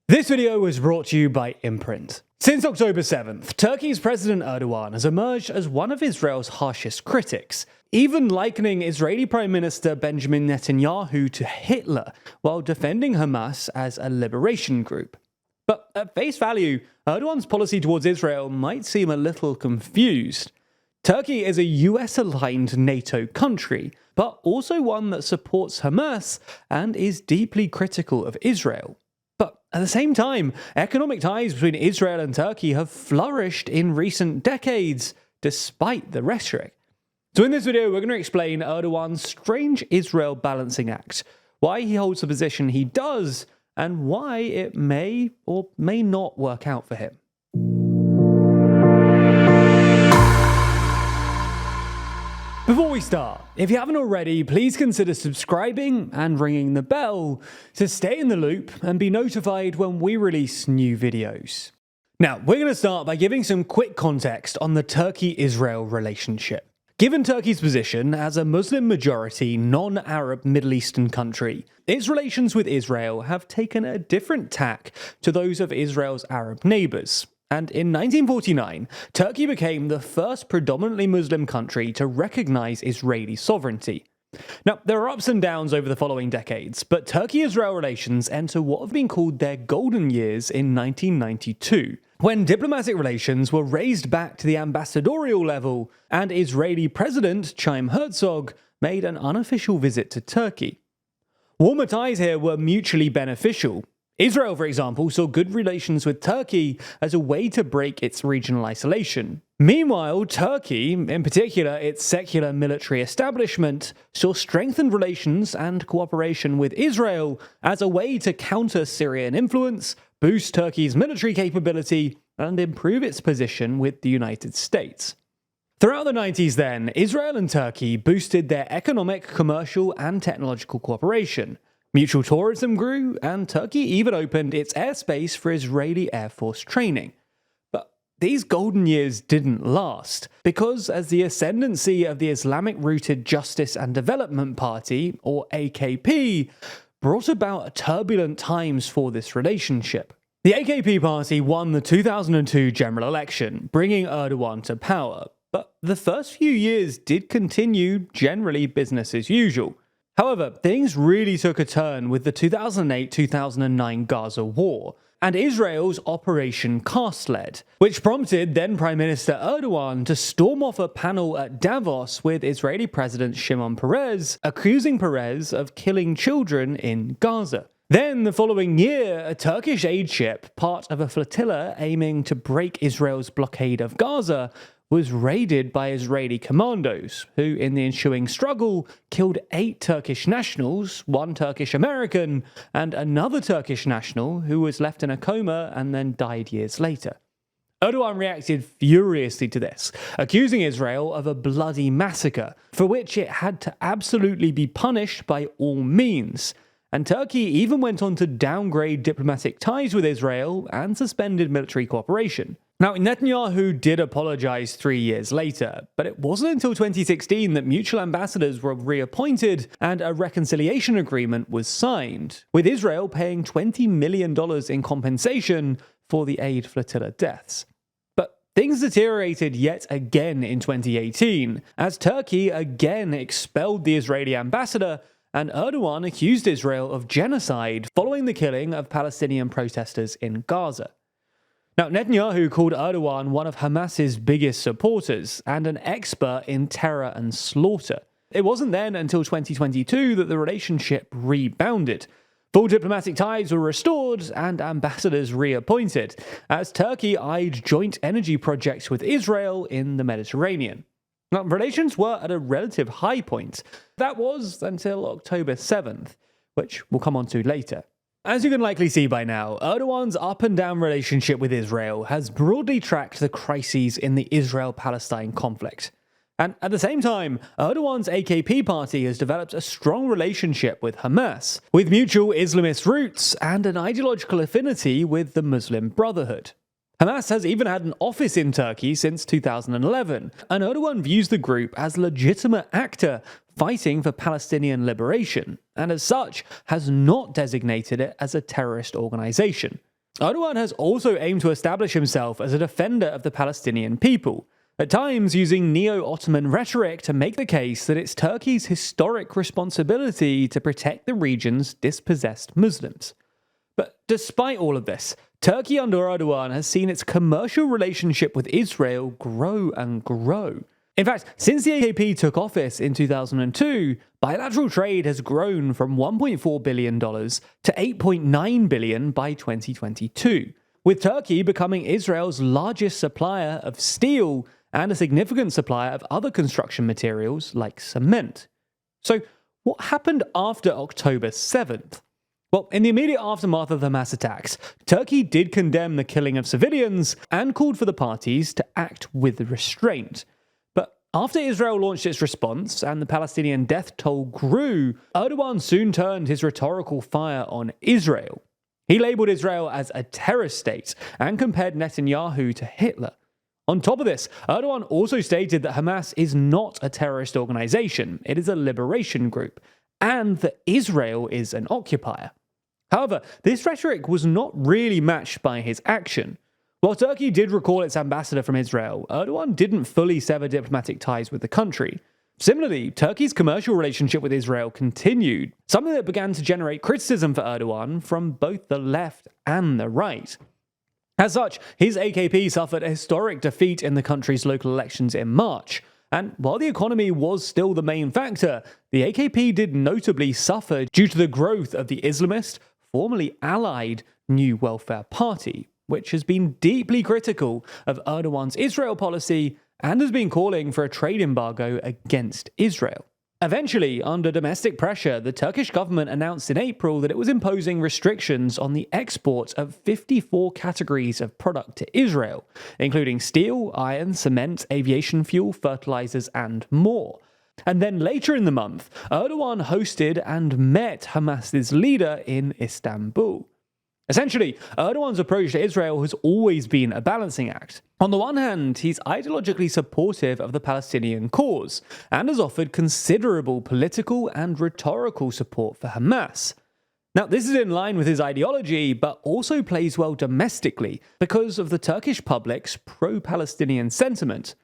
This video was brought to you by Imprint. Since October 7th, Turkey's President Erdogan has emerged as one of Israel's harshest critics, even likening Israeli Prime Minister Benjamin Netanyahu to Hitler while defending Hamas as a liberation group. But at face value, Erdogan's policy towards Israel might seem a little confused. Turkey is a US-aligned NATO country, but also one that supports Hamas and is deeply critical of Israel. But at the same time, economic ties between Israel and Turkey have flourished in recent decades, despite the rhetoric. So in this video, we're going to explain Erdogan's strange Israel balancing act, why he holds the position he does, and why it may or may not work out for him. Before we start, if you haven't already, please consider subscribing and ringing the bell to stay in the loop and be notified when we release new videos. Now, we're going to start by giving some quick context on the Turkey-Israel relationship. Given Turkey's position as a Muslim-majority, non-Arab Middle Eastern country, its relations with Israel have taken a different tack to those of Israel's Arab neighbours. And in 1949, Turkey became the first predominantly Muslim country to recognize Israeli sovereignty. Now, there are ups and downs over the following decades, but Turkey-Israel relations enter what have been called their golden years in 1992, when diplomatic relations were raised back to the ambassadorial level, and Israeli President Chaim Herzog made an unofficial visit to Turkey. Warmer ties here were mutually beneficial. Israel, for example, saw good relations with Turkey as a way to break its regional isolation. Meanwhile, Turkey, in particular its secular military establishment, saw strengthened relations and cooperation with Israel as a way to counter Syrian influence, boost Turkey's military capability, and improve its position with the United States. Throughout the 90s then, Israel and Turkey boosted their economic, commercial, and technological cooperation. Mutual tourism grew, and Turkey even opened its airspace for Israeli Air Force training. But these golden years didn't last, because as the ascendancy of the Islamic-rooted Justice and Development Party, or AKP, brought about turbulent times for this relationship. The AKP party won the 2002 general election, bringing Erdogan to power, but the first few years did continue generally business as usual. However, things really took a turn with the 2008-2009 Gaza war, and Israel's Operation Cast-Lead, which prompted then Prime Minister Erdogan to storm off a panel at Davos with Israeli President Shimon Peres, accusing Peres of killing children in Gaza. Then, the following year, a Turkish aid ship, part of a flotilla aiming to break Israel's blockade of Gaza, was raided by Israeli commandos, who in the ensuing struggle killed 8 Turkish nationals, 1 Turkish American, and another Turkish national who was left in a coma and then died years later. Erdogan reacted furiously to this, accusing Israel of a bloody massacre, for which it had to absolutely be punished by all means. And Turkey even went on to downgrade diplomatic ties with Israel and suspended military cooperation. Now, Netanyahu did apologize 3 years later, but it wasn't until 2016 that mutual ambassadors were reappointed and a reconciliation agreement was signed, with Israel paying $20 million in compensation for the aid flotilla deaths. But things deteriorated yet again in 2018, as Turkey again expelled the Israeli ambassador, and Erdogan accused Israel of genocide following the killing of Palestinian protesters in Gaza. Now, Netanyahu called Erdogan one of Hamas's biggest supporters and an expert in terror and slaughter. It wasn't then until 2022 that the relationship rebounded. Full diplomatic ties were restored and ambassadors reappointed, as Turkey eyed joint energy projects with Israel in the Mediterranean. Now, relations were at a relative high point. That was until October 7th, which we'll come on to later. As you can likely see by now, Erdogan's up-and-down relationship with Israel has broadly tracked the crises in the Israel-Palestine conflict. And at the same time, Erdogan's AKP party has developed a strong relationship with Hamas, with mutual Islamist roots and an ideological affinity with the Muslim Brotherhood. Hamas has even had an office in Turkey since 2011, and Erdogan views the group as a legitimate actor fighting for Palestinian liberation, and as such has not designated it as a terrorist organization. Erdogan has also aimed to establish himself as a defender of the Palestinian people, at times using neo-Ottoman rhetoric to make the case that it's Turkey's historic responsibility to protect the region's dispossessed Muslims. But despite all of this, Turkey under Erdogan has seen its commercial relationship with Israel grow and grow. In fact, since the AKP took office in 2002, bilateral trade has grown from $1.4 billion to $8.9 billion by 2022, with Turkey becoming Israel's largest supplier of steel and a significant supplier of other construction materials like cement. So, what happened after October 7th? Well, in the immediate aftermath of the mass attacks, Turkey did condemn the killing of civilians and called for the parties to act with restraint. But after Israel launched its response and the Palestinian death toll grew, Erdogan soon turned his rhetorical fire on Israel. He labeled Israel as a terror state and compared Netanyahu to Hitler. On top of this, Erdogan also stated that Hamas is not a terrorist organization, it is a liberation group, and that Israel is an occupier. However, this rhetoric was not really matched by his action. While Turkey did recall its ambassador from Israel, Erdogan didn't fully sever diplomatic ties with the country. Similarly, Turkey's commercial relationship with Israel continued, something that began to generate criticism for Erdogan from both the left and the right. As such, his AKP suffered a historic defeat in the country's local elections in March. And while the economy was still the main factor, the AKP did notably suffer due to the growth of the Islamist, formerly allied New Welfare Party, which has been deeply critical of Erdogan's Israel policy and has been calling for a trade embargo against Israel. Eventually, under domestic pressure, the Turkish government announced in April that it was imposing restrictions on the export of 54 categories of product to Israel, including steel, iron, cement, aviation fuel, fertilizers, and more. And then later in the month, Erdogan hosted and met Hamas's leader in Istanbul. Essentially, Erdogan's approach to Israel has always been a balancing act. On the one hand, he's ideologically supportive of the Palestinian cause and has offered considerable political and rhetorical support for Hamas. Now, this is in line with his ideology, but also plays well domestically because of the Turkish public's pro-Palestinian sentiment.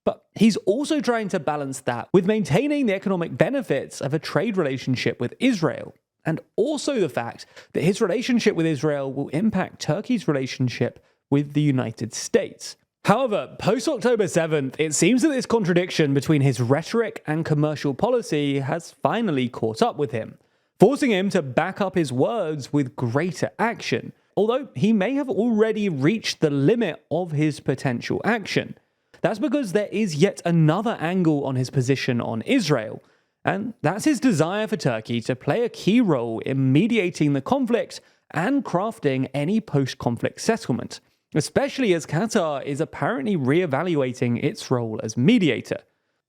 But he's also trying to balance that with maintaining the economic benefits of a trade relationship with Israel, and also the fact that his relationship with Israel will impact Turkey's relationship with the United States. However, post-October 7th, it seems that this contradiction between his rhetoric and commercial policy has finally caught up with him, forcing him to back up his words with greater action, although he may have already reached the limit of his potential action. That's because there is yet another angle on his position on Israel, and that's his desire for Turkey to play a key role in mediating the conflict and crafting any post-conflict settlement, especially as Qatar is apparently re-evaluating its role as mediator.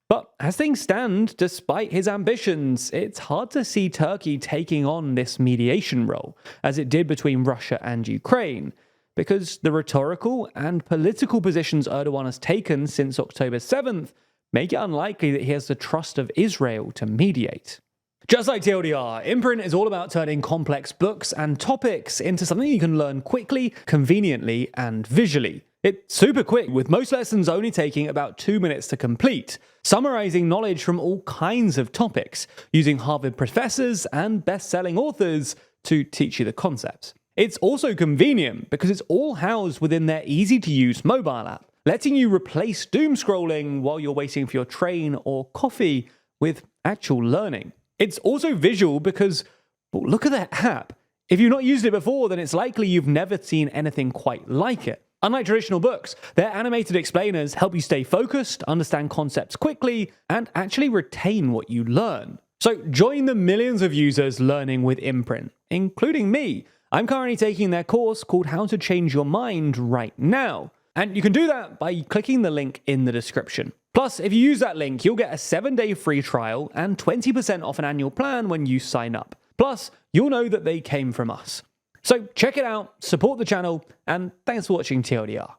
But as things stand, despite his ambitions, it's hard to see Turkey taking on this mediation role, as it did between Russia and Ukraine, because the rhetorical and political positions Erdogan has taken since October 7th make it unlikely that he has the trust of Israel to mediate. Just like TLDR, Imprint is all about turning complex books and topics into something you can learn quickly, conveniently, and visually. It's super quick, with most lessons only taking about 2 minutes to complete, summarizing knowledge from all kinds of topics, using Harvard professors and best-selling authors to teach you the concepts. It's also convenient because it's all housed within their easy-to-use mobile app, letting you replace doom scrolling while you're waiting for your train or coffee with actual learning. It's also visual because, well, look at that app. If you've not used it before, then it's likely you've never seen anything quite like it. Unlike traditional books, their animated explainers help you stay focused, understand concepts quickly, and actually retain what you learn. So join the millions of users learning with Imprint, including me. I'm currently taking their course called How to Change Your Mind right now. And you can do that by clicking the link in the description. Plus, if you use that link, you'll get a 7-day free trial and 20% off an annual plan when you sign up. Plus, you'll know that they came from us. So check it out, support the channel, and thanks for watching TLDR.